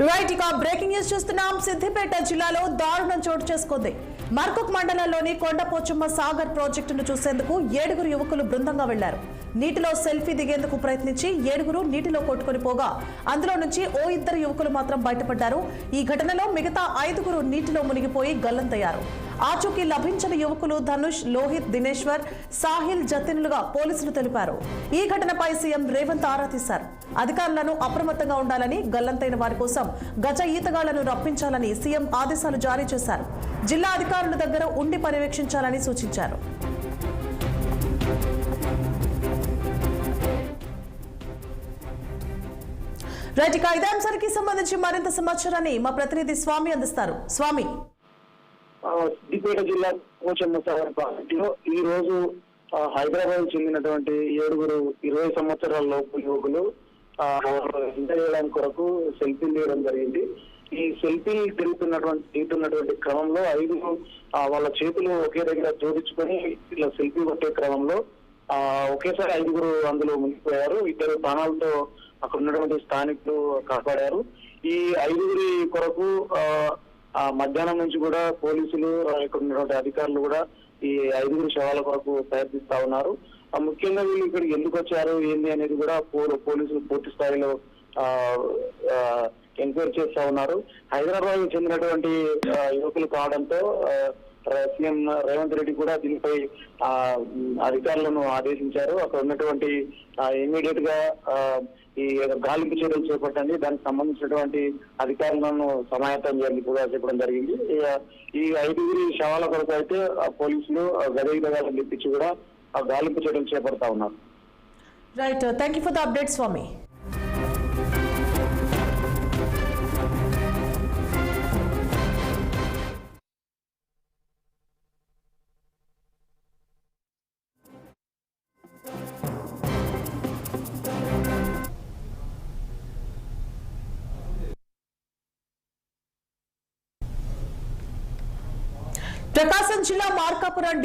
Right ఇక breaking news చూస్తున్నాం. సిద్దిపేట జిల్లాలో దారుణం చోటు చేసుకుంది. మర్కుక్ మండలంలోని కొండపోచమ్మ సాగర్ ప్రాజెక్టును చూసేందుకు 7 యువకులు బృందంగా వెళ్లారు. నీటిలో సెల్ఫీ దిగేందుకు ప్రయత్నించి 7 నీటిలో కొట్టుకుని పోగా అందులో నుంచి ఓ 2 యువకులు మాత్రం బయటపడ్డారు. ఈ ఘటనలో మిగతా 5 నీటిలో మునిగిపోయి గల్లంతయ్యారు. ఆచూకీ లభించిన యువకులు ధనుష్, లోహిత్, దినేశ్వర్, సాహిల్, జతిన్లుగా పోలీసులు తెలిపారు. ఈ ఘటనపై సీఎం రేవంత్ ఆరా తీశారు. అధికారులను అప్రమత్తంగా ఉండాలని, గల్లంతైన వారి కోసం గజ ఈతగాళ్లను రప్పించాలని సీఎం ఆదేశాలు జారీ చేశారు. జిల్లా అధికారుల దగ్గర ఉండి పర్యవేక్షించాలని సూచించారు. రైట్ ఇక ఇదే అంశానికి సంబంధించి మరింత సమాచారాన్ని మా ప్రతినిధి స్వామి అందిస్తారు. స్వామి, సిద్దిపేట జిల్లా పోచమ్మ సాగర్ ప్రాజెక్టులో ఈ రోజు హైదరాబాద్ చెందినటువంటి 7 20 సంవత్సరాల లోపు యువకులు ఎంజాయ్ చేయడానికి కొరకు సెల్ఫీలు తీయడం జరిగింది. ఈ సెల్ఫీలు తీరుతున్నటువంటి క్రమంలో 5 వాళ్ళ చేతులు ఒకే దగ్గర జోడించుకొని ఇలా సెల్ఫీ కొట్టే క్రమంలో ఒకేసారి 5 అందులో మునిగిపోయారు. 2 ప్రాణాలతో అక్కడ ఉన్నటువంటి స్థానికులు కాపాడారు. ఈ 5 కొరకు మధ్యాహ్నం నుంచి కూడా పోలీసులు, ఇక్కడ ఉన్నటువంటి అధికారులు కూడా ఈ 5 శవాల కొరకు ప్రయత్నిస్తా ఉన్నారు. ముఖ్యంగా వీళ్ళు ఇక్కడికి ఎందుకు వచ్చారు ఏంది అనేది కూడా పోలీసులు పూర్తి స్థాయిలో ఎంక్వైరీ చేస్తా ఉన్నారు. హైదరాబాద్ చెందినటువంటి యువకులు కావడంతో సీఎం రేవంత్ రెడ్డి కూడా దీనిపై అధికారులను ఆదేశించారు. అక్కడ ఉన్నటువంటి ఇమీడియట్ గా ఈ గాలింపు చర్యలు చేపట్టండి, దానికి సంబంధించినటువంటి అధికారులను సమాయత్తం చేయాలని కూడా చెప్పడం జరిగింది. ఈ 5 శవాల కొరకు అయితే పోలీసులు గదగిదగాలను తెప్పించి కూడా గాలింపు చర్యలు చేపడతా ఉన్నారు. Right, thank you for the update Swami. Prakasam జిల్లా మార్కాపురం